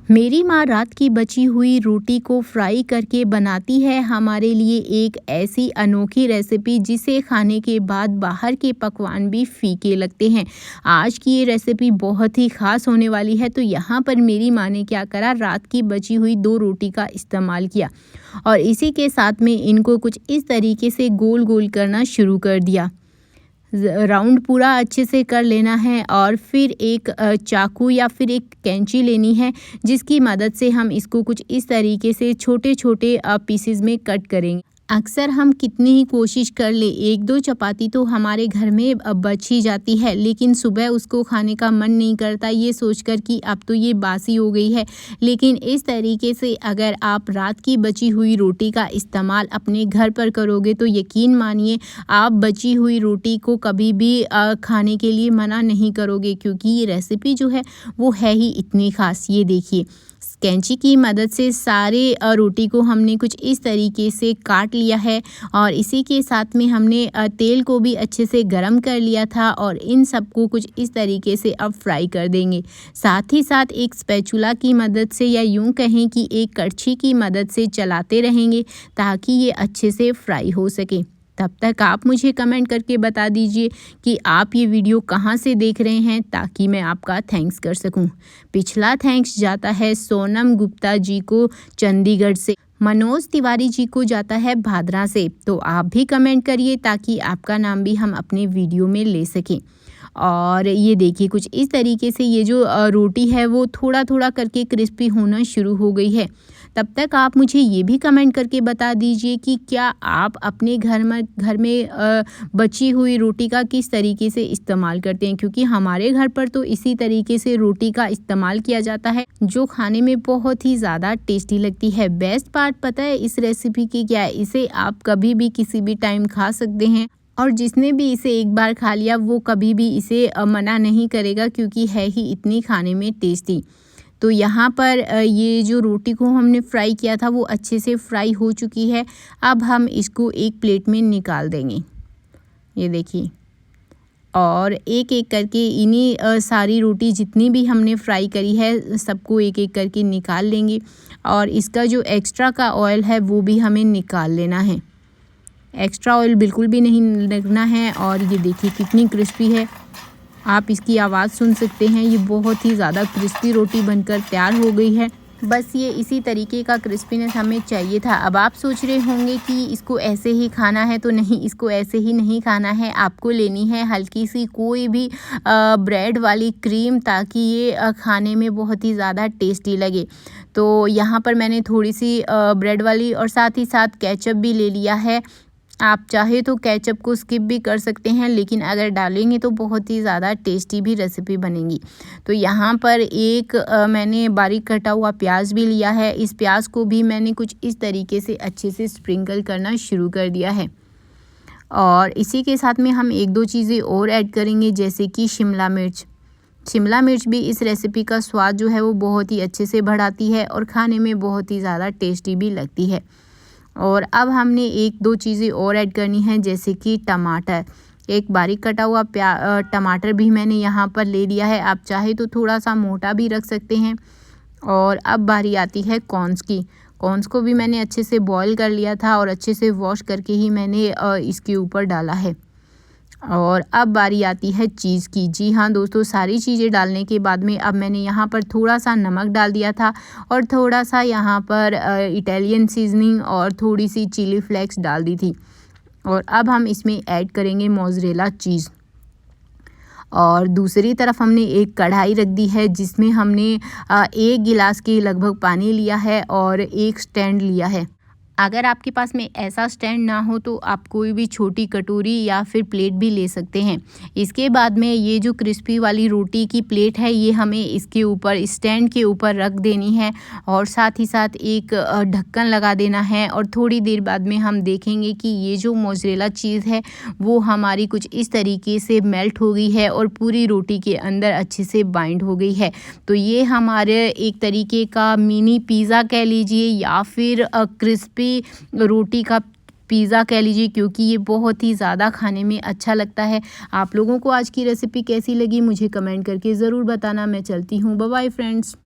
मेरी माँ रात की बची हुई रोटी को फ्राई करके बनाती है हमारे लिए एक ऐसी अनोखी रेसिपी जिसे खाने के बाद बाहर के पकवान भी फीके लगते हैं। आज की ये रेसिपी बहुत ही ख़ास होने वाली है। तो यहाँ पर मेरी माँ ने क्या करा, रात की बची हुई 2 रोटी का इस्तेमाल किया और इसी के साथ में इनको कुछ इस तरीके से गोल गोल करना शुरू कर दिया। राउंड पूरा अच्छे से कर लेना है और फिर एक चाकू या फिर एक कैंची लेनी है जिसकी मदद से हम इसको कुछ इस तरीके से छोटे छोटे पीसेस में कट करेंगे। अक्सर हम कितनी ही कोशिश कर ले, 1-2 चपाती तो हमारे घर में बच ही जाती है, लेकिन सुबह उसको खाने का मन नहीं करता ये सोचकर कि अब तो ये बासी हो गई है। लेकिन इस तरीके से अगर आप रात की बची हुई रोटी का इस्तेमाल अपने घर पर करोगे तो यकीन मानिए आप बची हुई रोटी को कभी भी खाने के लिए मना नहीं करोगे, क्योंकि ये रेसिपी जो है वो है ही इतनी ख़ास। ये देखिए, कैंची की मदद से सारे रोटी को हमने कुछ इस तरीके से काट लिया है और इसी के साथ में हमने तेल को भी अच्छे से गरम कर लिया था और इन सबको कुछ इस तरीके से अब फ्राई कर देंगे। साथ ही साथ एक स्पैचुला की मदद से या यूं कहें कि एक कड़छी की मदद से चलाते रहेंगे ताकि ये अच्छे से फ्राई हो सके। तब तक आप मुझे कमेंट करके बता दीजिए कि आप ये वीडियो कहाँ से देख रहे हैं ताकि मैं आपका थैंक्स कर सकूं। पिछला थैंक्स जाता है सोनम गुप्ता जी को चंडीगढ़ से, मनोज तिवारी जी को जाता है भादरा से। तो आप भी कमेंट करिए ताकि आपका नाम भी हम अपने वीडियो में ले सकें। और ये देखिए, कुछ इस तरीके से ये जो रोटी है वो थोड़ा थोड़ा करके क्रिस्पी होना शुरू हो गई है। तब तक आप मुझे ये भी कमेंट करके बता दीजिए कि क्या आप अपने घर में बची हुई रोटी का किस तरीके से इस्तेमाल करते हैं, क्योंकि हमारे घर पर तो इसी तरीके से रोटी का इस्तेमाल किया जाता है जो खाने में बहुत ही ज़्यादा टेस्टी लगती है। बेस्ट पार्ट पता है इस रेसिपी की क्या है, इसे आप कभी भी किसी भी टाइम खा सकते हैं और जिसने भी इसे एक बार खा लिया वो कभी भी इसे मना नहीं करेगा, क्योंकि है ही इतनी खाने में टेस्टी। तो यहाँ पर ये जो रोटी को हमने फ्राई किया था वो अच्छे से फ्राई हो चुकी है। अब हम इसको एक प्लेट में निकाल देंगे। ये देखिए, और एक एक करके इन्हीं सारी रोटी जितनी भी हमने फ्राई करी है सबको एक एक करके निकाल लेंगे और इसका जो एक्स्ट्रा का ऑयल है वो भी हमें निकाल लेना है। एक्स्ट्रा ऑयल बिल्कुल भी नहीं लगना है। और ये देखिए कितनी क्रिस्पी है, आप इसकी आवाज़ सुन सकते हैं। ये बहुत ही ज़्यादा क्रिस्पी रोटी बनकर तैयार हो गई है। बस ये इसी तरीके का क्रिस्पीनेस हमें चाहिए था। अब आप सोच रहे होंगे कि इसको ऐसे ही खाना है, तो नहीं, इसको ऐसे ही नहीं खाना है। आपको लेनी है हल्की सी कोई भी ब्रेड वाली क्रीम, ताकि ये खाने में बहुत ही ज़्यादा टेस्टी लगे। तो यहाँ पर मैंने थोड़ी सी ब्रेड वाली और साथ ही साथ केचप भी ले लिया है। आप चाहे तो केचप को स्किप भी कर सकते हैं, लेकिन अगर डालेंगे तो बहुत ही ज़्यादा टेस्टी भी रेसिपी बनेगी। तो यहाँ पर एक मैंने बारीक कटा हुआ प्याज भी लिया है। इस प्याज को भी मैंने कुछ इस तरीके से अच्छे से स्प्रिंकल करना शुरू कर दिया है और इसी के साथ में हम 1-2 चीज़ें और ऐड करेंगे, जैसे कि शिमला मिर्च। शिमला मिर्च भी इस रेसिपी का स्वाद जो है वो बहुत ही अच्छे से बढ़ाती है और खाने में बहुत ही ज़्यादा टेस्टी भी लगती है। और अब हमने 1-2 चीज़ें और ऐड करनी है, जैसे कि टमाटर। एक बारीक कटा हुआ टमाटर भी मैंने यहाँ पर ले लिया है। आप चाहे तो थोड़ा सा मोटा भी रख सकते हैं। और अब बारी आती है कॉर्न्स की। कॉर्न्स को भी मैंने अच्छे से बॉईल कर लिया था और अच्छे से वॉश करके ही मैंने इसके ऊपर डाला है। और अब बारी आती है चीज़ की। जी हाँ दोस्तों, सारी चीज़ें डालने के बाद में अब मैंने यहाँ पर थोड़ा सा नमक डाल दिया था और थोड़ा सा यहाँ पर इटालियन सीजनिंग और थोड़ी सी चिली फ्लेक्स डाल दी थी। और अब हम इसमें ऐड करेंगे मोज़रेला चीज़। और दूसरी तरफ हमने एक कढ़ाई रख दी है जिसमें हमने 1 गिलास के लगभग पानी लिया है और एक स्टैंड लिया है। अगर आपके पास में ऐसा स्टैंड ना हो तो आप कोई भी छोटी कटोरी या फिर प्लेट भी ले सकते हैं। इसके बाद में ये जो क्रिस्पी वाली रोटी की प्लेट है ये हमें इसके ऊपर, स्टैंड के ऊपर रख देनी है और साथ ही साथ एक ढक्कन लगा देना है। और थोड़ी देर बाद में हम देखेंगे कि ये जो मोज़रेला चीज़ है वो हमारी कुछ इस तरीके से मेल्ट हो गई है और पूरी रोटी के अंदर अच्छे से बाइंड हो गई है। तो ये हमारे एक तरीके का मिनी पिज़्ज़ा कह लीजिए या फिर क्रिस्पी रोटी का पिज़्ज़ा कह लीजिए, क्योंकि ये बहुत ही ज़्यादा खाने में अच्छा लगता है। आप लोगों को आज की रेसिपी कैसी लगी मुझे कमेंट करके ज़रूर बताना। मैं चलती हूँ, बाय बाय फ्रेंड्स।